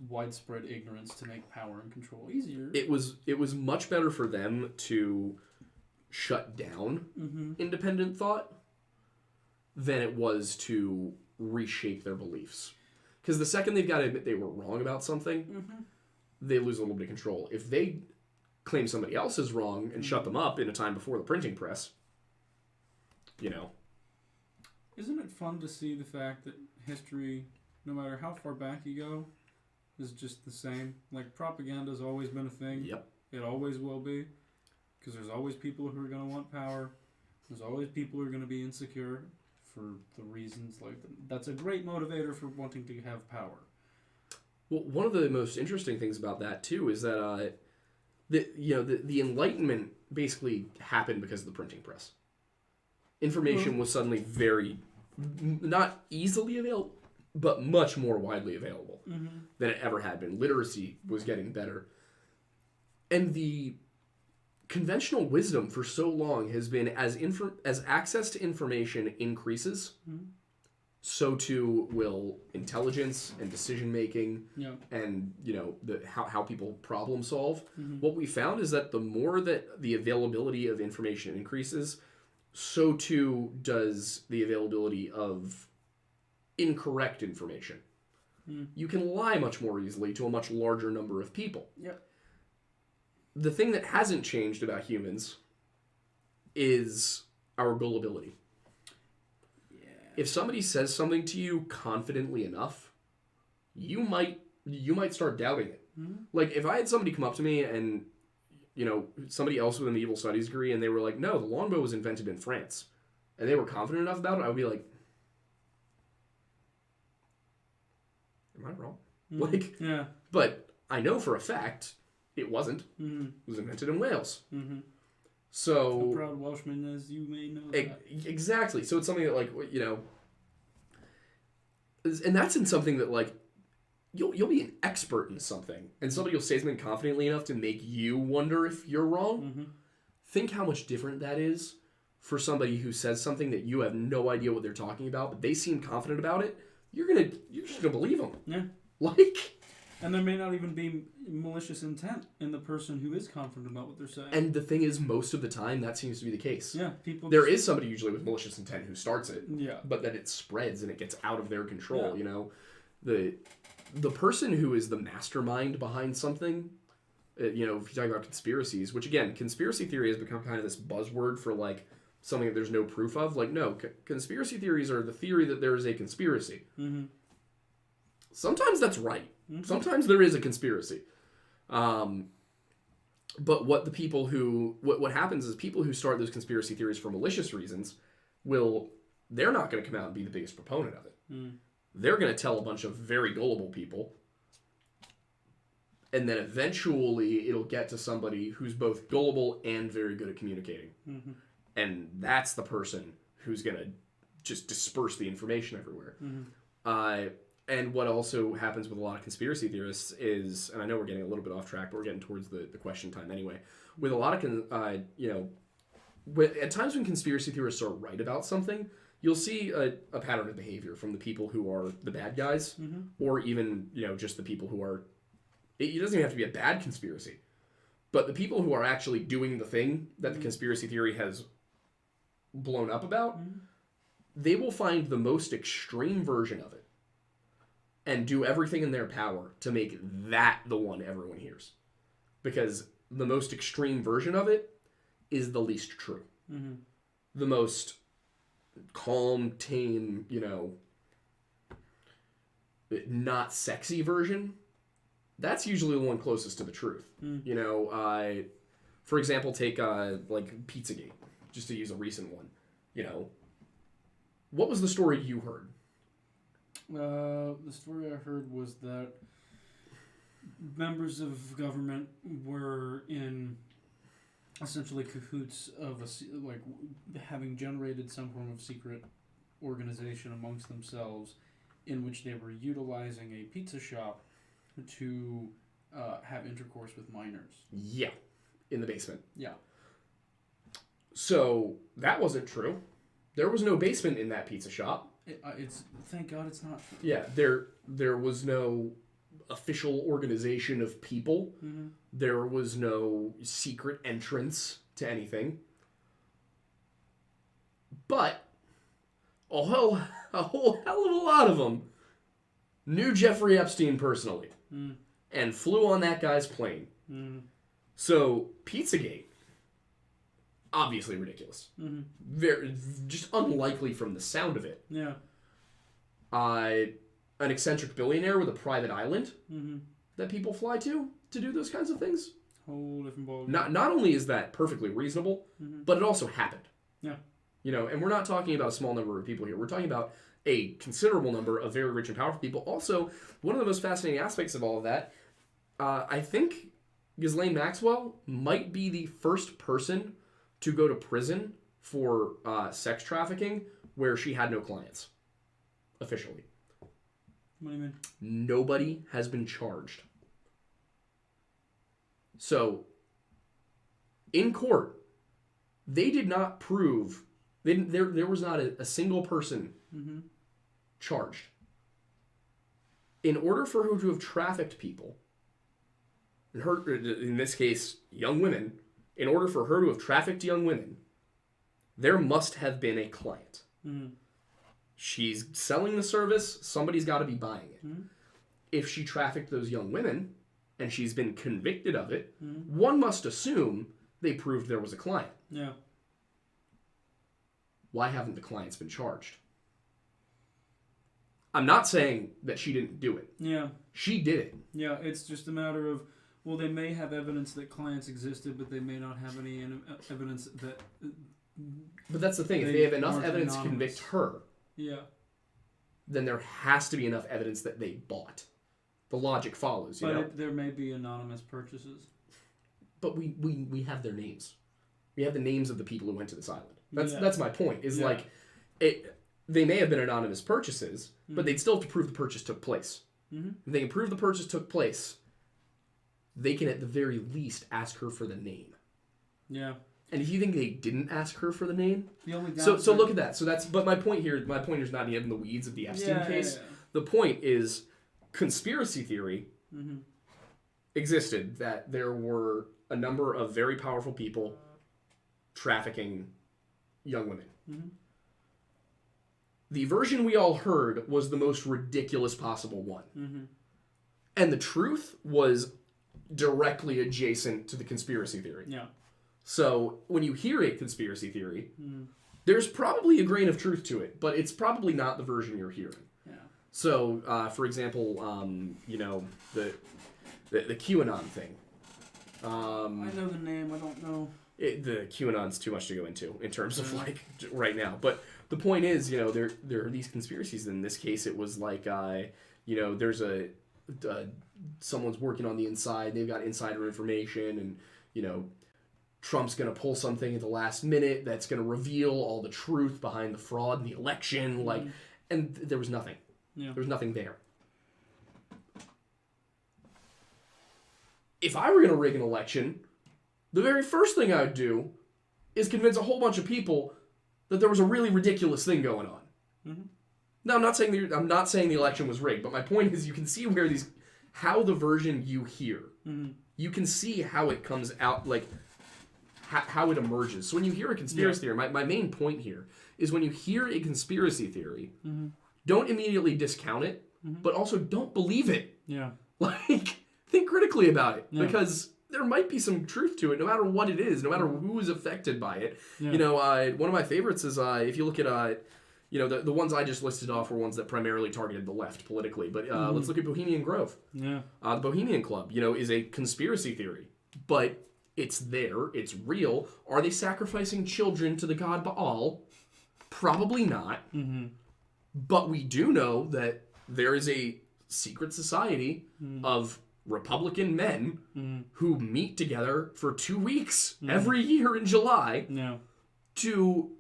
widespread ignorance to make power and control easier, it was much better for them to shut down independent thought than it was to reshape their beliefs. Because the second they've got to admit they were wrong about something, they lose a little bit of control. If they claim somebody else is wrong and shut them up in a time before the printing press, Isn't it fun to see the fact that history, no matter how far back you go, is just the same? Like, propaganda's always been a thing. Yep. It always will be. Because there's always people who are going to want power. There's always people who are going to be insecure for the reasons like that. That's a great motivator for wanting to have power. Well, one of the most interesting things about that too is that the Enlightenment basically happened because of the printing press. Information was suddenly very not easily available, but much more widely available than it ever had been. Literacy was getting better, and the conventional wisdom for so long has been as access to information increases, so too will intelligence and decision making, and how people problem solve. What we found is that the more that the availability of information increases, so too does the availability of incorrect information. You can lie much more easily to a much larger number of people. The thing that hasn't changed about humans is our gullibility. If somebody says something to you confidently enough, you might start doubting it. Like, if I had somebody come up to me and, somebody else with a medieval studies degree, and they were like, no, the longbow was invented in France, and they were confident enough about it, I would be like, am I wrong? But I know for a fact it wasn't. It was invented in Wales. So... A proud Welshman, as you may know that. Exactly. So it's something that, and that's in something that, you'll be an expert in something, and somebody will say something confidently enough to make you wonder if you're wrong. think how much different that is for somebody who says something that you have no idea what they're talking about, but they seem confident about it. You're just gonna believe them. Yeah. Like. And there may not even be malicious intent in the person who is confident about what they're saying. And the thing is, most of the time, that seems to be the case. Yeah, There is somebody usually with malicious intent who starts it. Yeah. But then it spreads and it gets out of their control. Yeah. You know, the person who is the mastermind behind something. You know, if you're talking about conspiracies, which again, conspiracy theory has become kind of this buzzword for like something that there's no proof of. Like, no, conspiracy theories are the theory that there is a conspiracy. Mm-hmm. Sometimes that's right. Mm-hmm. Sometimes there is a conspiracy. But what happens is people who start those conspiracy theories for malicious reasons they're not going to come out and be the biggest proponent of it. Mm. They're going to tell a bunch of very gullible people. And then eventually it'll get to somebody who's both gullible and very good at communicating. Mm-hmm. And that's the person who's going to just disperse the information everywhere. Mm-hmm. And what also happens with a lot of conspiracy theorists is, and I know we're getting a little bit off track, but we're getting towards the question time anyway. With a lot of, at times when conspiracy theorists are right about something, you'll see a pattern of behavior from the people who are the bad guys, mm-hmm. or even, just the people who are, it doesn't even have to be a bad conspiracy, but the people who are actually doing the thing that the conspiracy theory has blown up about, mm-hmm. they will find the most extreme version of it and do everything in their power to make that the one everyone hears. Because the most extreme version of it is the least true. Mm-hmm. The most calm, tame, not sexy version, that's usually the one closest to the truth. Mm. For example, take like Pizzagate, just to use a recent one. What was the story you heard? The story I heard was that members of government were in essentially cahoots of having generated some form of secret organization amongst themselves, in which they were utilizing a pizza shop to have intercourse with minors. Yeah, in the basement. Yeah. So that wasn't true. There was no basement in that pizza shop. It's thank God it's not. Yeah, there was no official organization of people. Mm-hmm. There was no secret entrance to anything. But a whole hell of a lot of them knew Jeffrey Epstein personally and flew on that guy's plane. Mm. So Pizzagate, obviously ridiculous. Mm-hmm. Very, just unlikely from the sound of it. Yeah. An eccentric billionaire with a private island that people fly to do those kinds of things. Whole different ballgame. Not only is that perfectly reasonable, but it also happened. Yeah. And we're not talking about a small number of people here. We're talking about a considerable number of very rich and powerful people. Also, one of the most fascinating aspects of all of that, I think Ghislaine Maxwell might be the first person to go to prison for sex trafficking where she had no clients, officially. What do you mean? Nobody has been charged. So, in court, they did not prove... There was not a single person charged. In order for her to have trafficked people, in this case, young women, in order for her to have trafficked young women, there must have been a client. Mm-hmm. She's selling the service, somebody's got to be buying it. Mm-hmm. If she trafficked those young women, and she's been convicted of it, one must assume they proved there was a client. Yeah. Why haven't the clients been charged? I'm not saying that she didn't do it. Yeah. She did it. Yeah, it's just a matter of, well, they may have evidence that clients existed, but they may not have any evidence that... But that's the thing. If they have enough evidence to convict her, then there has to be enough evidence that they bought. The logic follows, you know? There may be anonymous purchases. But we have their names. We have the names of the people who went to this island. That's my point. Is they may have been anonymous purchases, but they'd still have to prove the purchase took place. Mm-hmm. If they can prove the purchase took place, they can at the very least ask her for the name. Yeah. And if you think they didn't ask her for the name, The only so downside- look at that. So that's, but my point here is not even the weeds of the Epstein case. Yeah. The point is, conspiracy theory Mm-hmm. existed that there were a number of very powerful people trafficking young women. Mm-hmm. The version we all heard was the most ridiculous possible one. Mm-hmm. And the truth was directly adjacent to the conspiracy theory. Yeah. So when you hear a conspiracy theory, there's probably a grain of truth to it, but it's probably not the version you're hearing. Yeah. So, for example, the QAnon thing. I know the name. I don't know. The QAnon's too much to go into in terms of like right now. But the point is, there are these conspiracies. In this case, it was like, there's someone's working on the inside. They've got insider information, and Trump's gonna pull something at the last minute that's gonna reveal all the truth behind the fraud in the election. And there was nothing. Yeah. There was nothing there. If I were gonna rig an election, the very first thing I would do is convince a whole bunch of people that there was a really ridiculous thing going on. Mm-hmm. Now, I'm not saying the election was rigged, but my point is you can see how the version you hear, you can see how it comes out, like how it emerges. So when you hear a conspiracy theory, my main point here is when you hear a conspiracy theory, don't immediately discount it, but also don't believe it. Yeah. Think critically about it, because there might be some truth to it, no matter what it is, no matter who is affected by it. Yeah. One of my favorites is if you look at the ones I just listed off were ones that primarily targeted the left politically. But let's look at Bohemian Grove. Yeah. The Bohemian Club, is a conspiracy theory, but it's there, it's real. Are they sacrificing children to the god Baal? Probably not. But we do know that there is a secret society of Republican men who meet together for 2 weeks every year in July to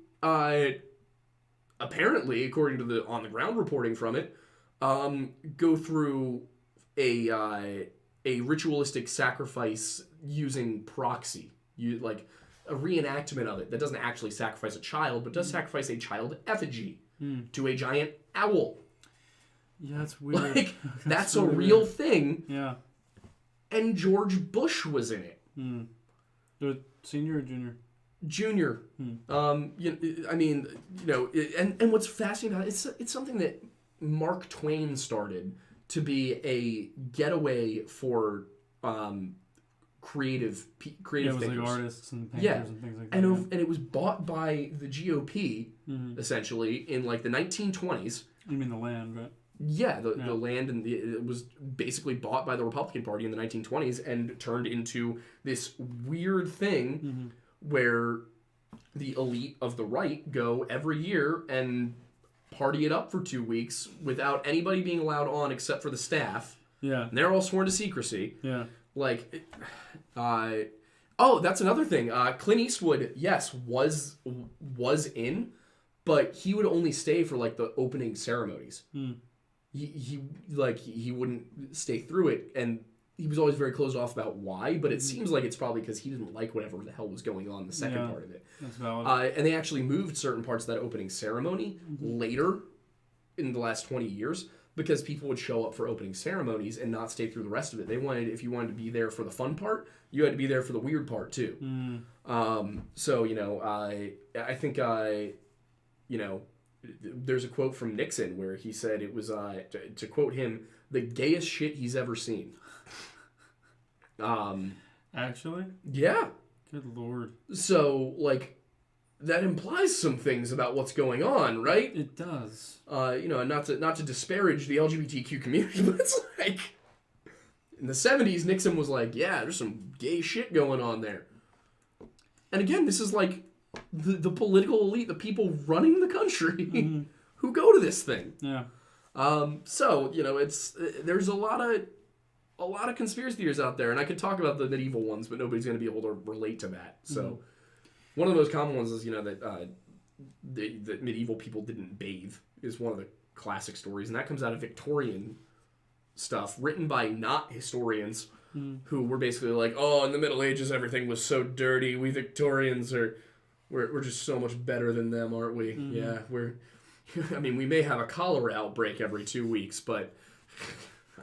apparently, according to the on the ground reporting from it, go through a ritualistic sacrifice using proxy, like a reenactment of it that doesn't actually sacrifice a child, but does sacrifice a child effigy to a giant owl. Yeah, that's weird. That's a real thing. Yeah. And George Bush was in it. The senior or junior? Junior. And what's fascinating about it, it's something that Mark Twain started to be a getaway for creative it was thinkers. like artists and painters and things like that. And it was bought by the GOP, essentially, in like the 1920s. You mean the land, right? Yeah, the land, and it was basically bought by the Republican Party in the 1920s and turned into this weird thing where the elite of the right go every year and party it up for 2 weeks without anybody being allowed on except for the staff. Yeah. And they're all sworn to secrecy. Yeah. That's another thing. Clint Eastwood, yes, was in, but he would only stay for like the opening ceremonies. He wouldn't stay through it, and he was always very closed off about why, but it seems like it's probably because he didn't like whatever the hell was going on in the second part of it. That's valid. And they actually moved certain parts of that opening ceremony later in the last 20 years because people would show up for opening ceremonies and not stay through the rest of it. If you wanted to be there for the fun part, you had to be there for the weird part too. I think there's a quote from Nixon where he said it was, to quote him, the gayest shit he's ever seen. Actually? Yeah. Good lord. So, that implies some things about what's going on, right? It does. Not to disparage the LGBTQ community, but it's like, in the 70s, Nixon was like, yeah, there's some gay shit going on there. And again, this is like the political elite, the people running the country who go to this thing. Yeah. There's a lot of conspiracy theories out there, and I could talk about the medieval ones, but nobody's going to be able to relate to that. So one of the most common ones is, that medieval people didn't bathe is one of the classic stories, and that comes out of Victorian stuff written by not historians who were basically like, oh, in the Middle Ages everything was so dirty. We Victorians we're just so much better than them, aren't we? Yeah, I mean, we may have a cholera outbreak every 2 weeks, but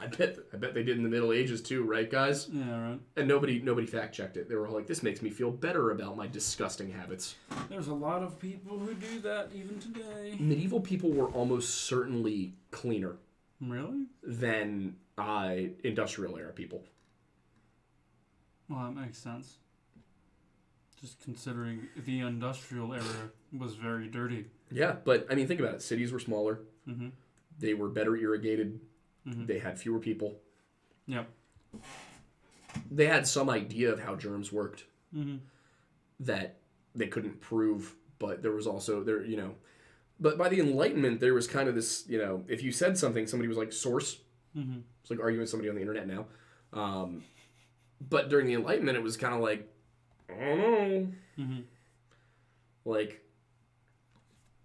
I bet they did in the Middle Ages too, right, guys? Yeah, right. And nobody fact checked it. They were all like, this makes me feel better about my disgusting habits. There's a lot of people who do that even today. Medieval people were almost certainly cleaner Really? than industrial era people. Well, that makes sense. Just considering the industrial era was very dirty. Yeah, but I mean, think about it. Cities were smaller. Mm-hmm. They were better irrigated. Mm-hmm. They had fewer people. Yep. They had some idea of how germs worked Mm-hmm. that they couldn't prove, but there was also But by the Enlightenment, there was kind of this, if you said something, somebody was like, source. Mm-hmm. It's like arguing with somebody on the internet now. But during the Enlightenment, it was kind of like, I don't know. Mm-hmm. Like,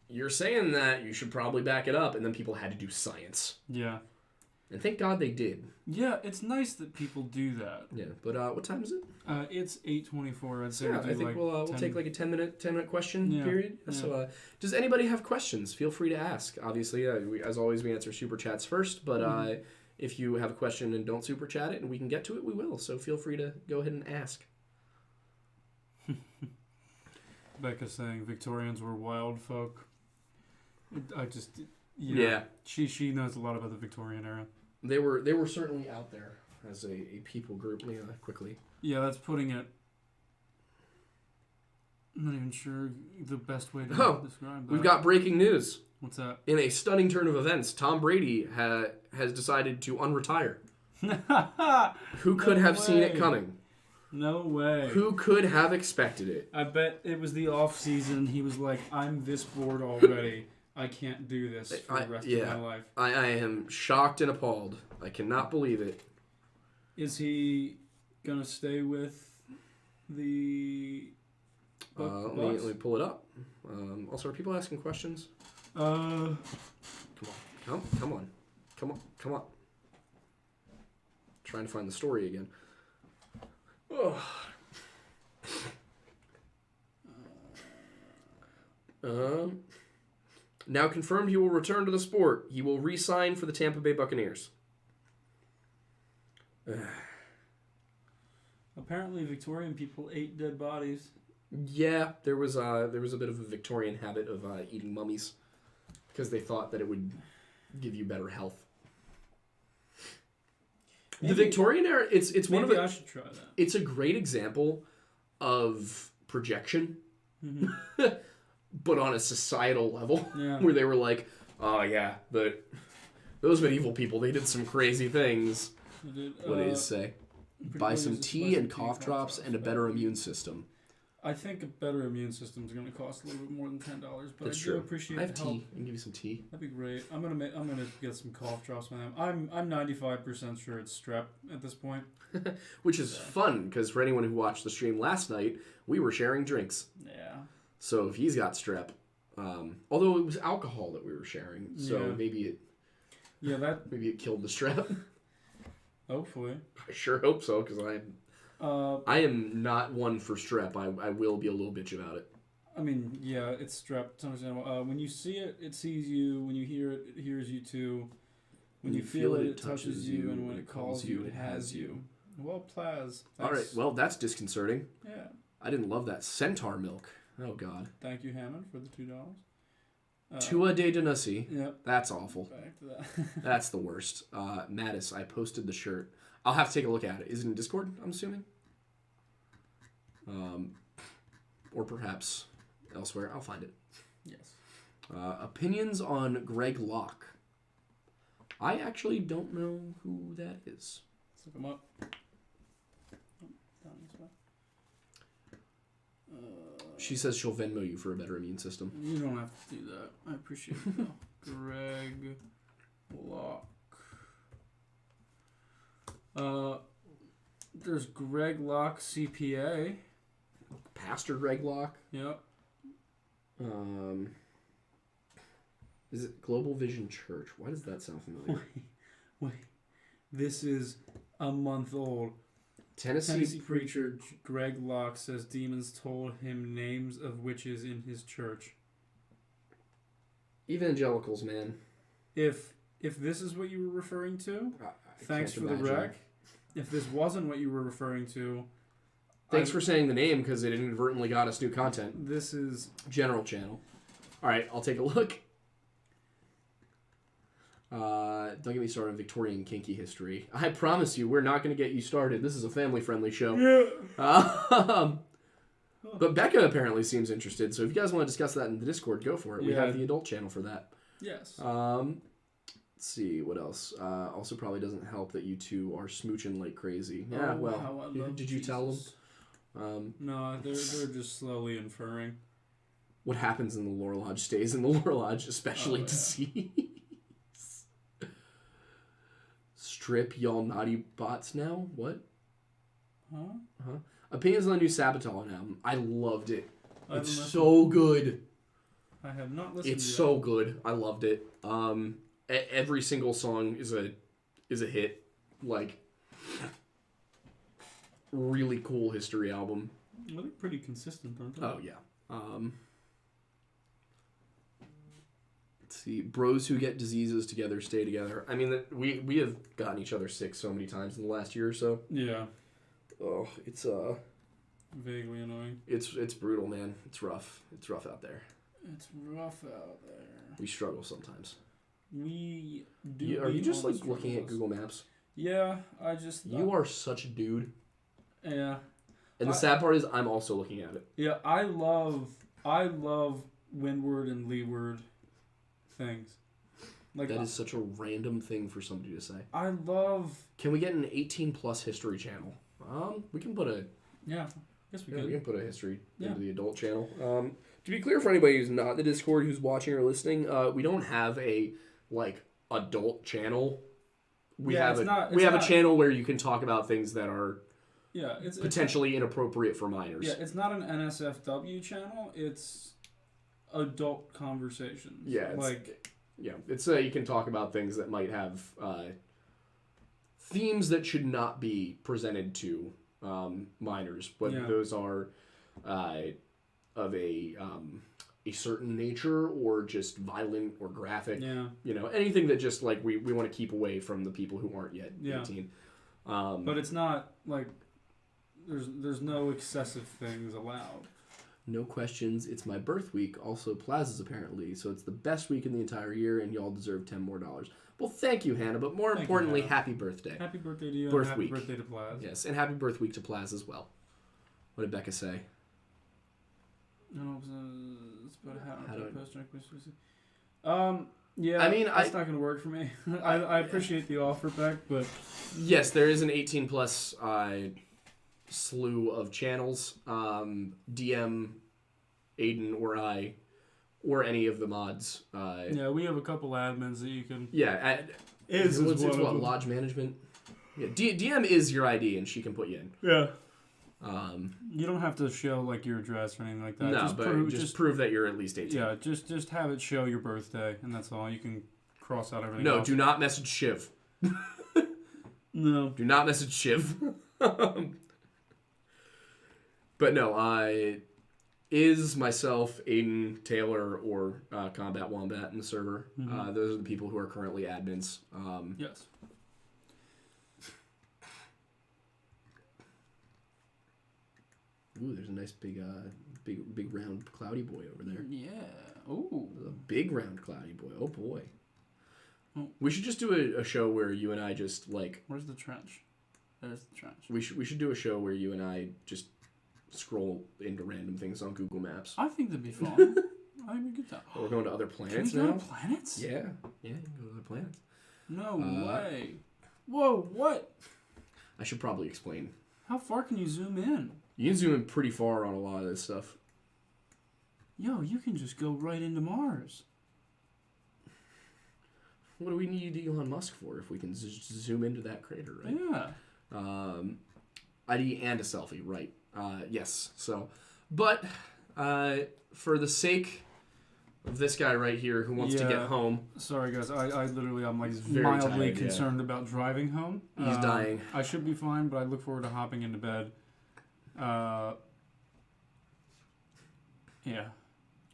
you're saying that, you should probably back it up. And then people had to do science. Yeah. And thank God they did. Yeah, it's nice that people do that. Yeah, but what time is it? It's 8:24. I'd say. Yeah, I think we'll take like a 10-minute question period. Yeah. So, does anybody have questions? Feel free to ask. Obviously, as always, we answer super chats first. But if you have a question and don't super chat it, and we can get to it, we will. So feel free to go ahead and ask. Becca's saying Victorians were wild folk. Yeah. She knows a lot about the Victorian era. They were certainly out there as a people group. Quickly. Yeah, that's putting it. I'm not even sure the best way to describe that. We've got breaking news. What's that? In a stunning turn of events, Tom Brady has decided to unretire. Who could have seen it coming? No way. Who could have expected it? I bet it was the off season. He was like, I'm this bored already. I can't do this for the rest of my life. I am shocked and appalled. I cannot believe it. Is he going to stay with the... Let me pull it up. Also, are people asking questions? Come on. Trying to find the story again. Oh. Now confirmed he will return to the sport. He will re-sign for the Tampa Bay Buccaneers. Apparently, Victorian people ate dead bodies. Yeah, there was a bit of a Victorian habit of eating mummies because they thought that it would give you better health. The Victorian era, it's one of the. Maybe I should try that. It's a great example of projection, but on a societal level, where they were like, "Oh yeah, but those medieval people, they did some crazy things." What did it say? Buy some tea and cough drops and a better immune system. I think a better immune system is going to cost a little bit more than $10, but That's I true. do appreciate I have the help. tea. I can give you some tea. That'd be great. I'm gonna get some cough drops with them. I'm 95% sure it's strep at this point. Which is fun because for anyone who watched the stream last night, we were sharing drinks. Yeah. So if he's got strep, although it was alcohol that we were sharing, so maybe it killed the strep. Hopefully. I sure hope so because I am not one for strep. I will be a little bitch about it. I mean, yeah, it's strep. It's understandable. When you see it, it sees you. When you hear it, it hears you too. When you feel it, it touches you. And when it calls you, it has you. Well, Plaz. All right. Well, that's disconcerting. Yeah. I didn't love that centaur milk. Oh, God. Thank you, Hammond, for the $2. Tua de Denussy. Yep. That's awful. Back to that. That's the worst. Mattis, I posted the shirt. I'll have to take a look at it. Is it in Discord, I'm assuming? Or perhaps elsewhere. I'll find it. Yes. Opinions on Greg Locke. I actually don't know who that is. Let's look him up. Down this way. She says she'll Venmo you for a better immune system. You don't have to do that. I appreciate it, though. Greg Locke. There's Greg Locke CPA. Pastor Greg Locke. Yep. Is it Global Vision Church? Why does that sound familiar? Wait. This is a month old. Tennessee preacher Greg Locke says demons told him names of witches in his church. evangelicals, man. If this is what you were referring to, I thanks for can't the imagine. rec. If this wasn't what you were referring to, Thanks for saying the name because it inadvertently got us new content. this is General channel. All right, I'll take a look. Don't get me started on Victorian kinky history. I promise you, we're not going to get you started. This is a family-friendly show. yeah. But Becca apparently seems interested, so if you guys want to discuss that in the Discord, go for it. We Yeah. have the adult channel for that. Yes. Let's see, what else? Also probably doesn't help that you two are smooching like crazy. Yeah, did you tell them? No, they're just slowly inferring. What happens in the Lore Lodge stays in the Lore Lodge, especially disease. Strip y'all naughty bots now? What? Huh? Opinions on the new Sabaton album. I loved it. I It's haven't so good. I have not listened. It's yet. so good. I loved it. Every single song is a hit. Like, really cool history album. Well, they're pretty consistent, aren't they? Oh yeah. Let's see. Bros who get diseases together stay together. I mean, we have gotten each other sick so many times in the last year or so. Yeah. Oh, it's Vaguely annoying. it's brutal, man. It's rough. It's rough out there. It's rough out there. We struggle sometimes. We do. Are you just like almost looking at struggles. Google Maps? Yeah, I just. You are such a dude. Yeah. And the sad part is, I'm also looking at it. Yeah, I love windward and leeward things. Like That is such a random thing for somebody to say. I love. Can we get an 18+ history channel? We can put a Yeah, guess we we could. can put a history Yeah. into the adult channel. To be clear for anybody who's not in the Discord, who's watching or listening, we don't have a like adult channel. We Yeah, have it's a not- we it's have not- a channel where you can talk about things that are Yeah, it's potentially inappropriate for minors. Yeah, it's not an NSFW channel. It's adult conversations. Yeah, it's, like it's you can talk about things that might have themes that should not be presented to minors, but Yeah. those are of a certain nature or just violent or graphic. yeah, You know, anything that just like we want to keep away from the people who aren't yet Yeah. 18. but it's not like there's no excessive things allowed. No questions. It's my birth week. Also, Plaza's apparently. So it's the best week in the entire year, and y'all deserve $10 more. Well, thank you, Hannah. But more Thank you, importantly, Hannah. happy birthday. Happy birthday to you. Birth and happy week. birthday to Plaz. Yes, and happy birth week to Plaza as well. What did Becca say? No, it's about How do I- post. Yeah. I mean, it's not gonna work for me. I appreciate the offer, Beck, but Yes, there is an 18+ slew of channels. DM Aiden or I or any of the mods. yeah, we have a couple admins that you can. Yeah, Is it's one of what them. lodge management. Yeah, DM is your ID and she can put you in. Yeah. You don't have to show like your address or anything like that. No, but just prove that you're at least 18. Yeah, just have it show your birthday, and that's all. You can cross out everything. No, else. do not message Shiv. No. Do not message Shiv. But no, is myself, Aiden, Taylor, or Combat Wombat in the server. Mhm. Those are the people who are currently admins. Yes. Ooh, there's a nice big round cloudy boy over there. Yeah. Ooh. A big round cloudy boy. Oh boy. Oh. We should just do a show where you and I just like. Where's the trench? There's the trench. We should do a show where you and I just scroll into random things on Google Maps. I think that'd be fun. I think we could do that. We're going to other Can we planets go now. to planets? Yeah, you can go to other planets. No way. Whoa, what? I should probably explain. How far can you zoom in? You can zoom in pretty far on a lot of this stuff. Yo, you can just go right into Mars. What do we need Elon Musk for if we can zoom into that crater, right? Yeah. ID and a selfie, right? Yes. So, but for the sake of this guy right here who wants to get home. Sorry, guys. I literally, I'm like very mildly tired, concerned about driving home. He's dying. I should be fine, but I look forward to hopping into bed. Yeah.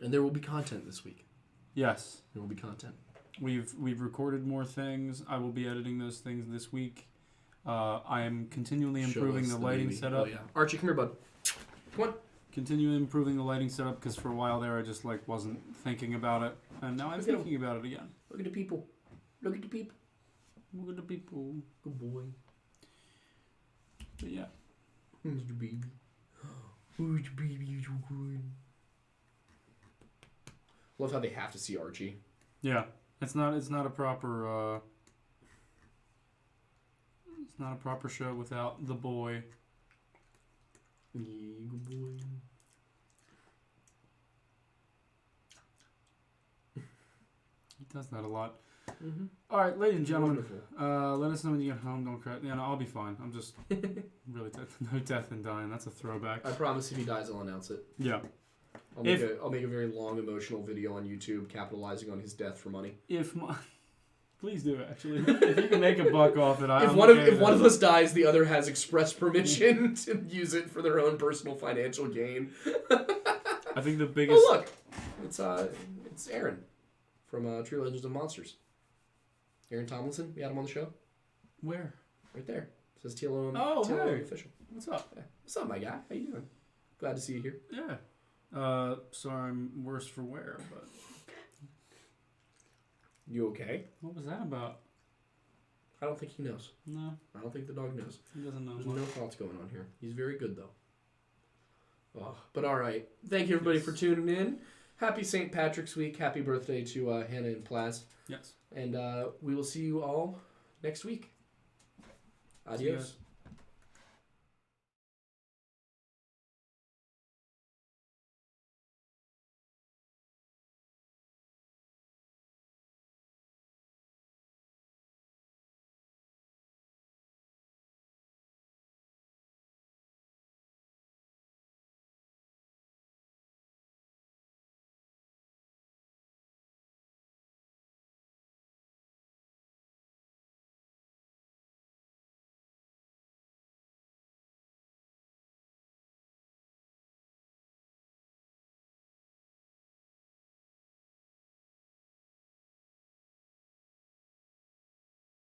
And there will be content this week. Yes. There will be content. We've recorded more things. I will be editing those things this week. I am continually improving the lighting setup. Oh, yeah. Archie, come here, bud. Come on. Continually improving the lighting setup because for a while there I just like wasn't thinking about it, and now I'm thinking about it again. Look at the people. Look at the people. Look at the people. Good boy. But yeah. Who's the baby? Who's the baby? You're so good. Love how they have to see Archie. Yeah. It's not a proper it's not a proper show without the boy. Yeah, good boy. He does that a lot. Mm-hmm. All right, ladies and gentlemen, Wonderful. let us know when you get home. Don't cry. Yeah, no, I'll be fine. I'm just really no death and dying. That's a throwback. I promise if he dies, I'll announce it. Yeah. I'll make a very long emotional video on YouTube capitalizing on his death for money. Please do, actually. If you can make a buck off it, if one of us dies, the other has express permission to use it for their own personal financial gain. I think the biggest... Oh, look. It's Aaron from True Legends of Monsters. Aaron Tomlinson. We had him on the show. Where? Right there. It says TLO hey. official. What's up? Yeah. What's up, my guy? How you doing? Glad to see you here. Yeah. Sorry I'm worse for wear, but... You okay? What was that about? I don't think he knows. No. I don't think the dog knows. He doesn't know. There's no thoughts going on here. He's very good, though. Oh, but all right. Thank you, everybody, for tuning in. Happy St. Patrick's Week. Happy birthday to Hannah and Plast. Yes. And we will see you all next week. Adios.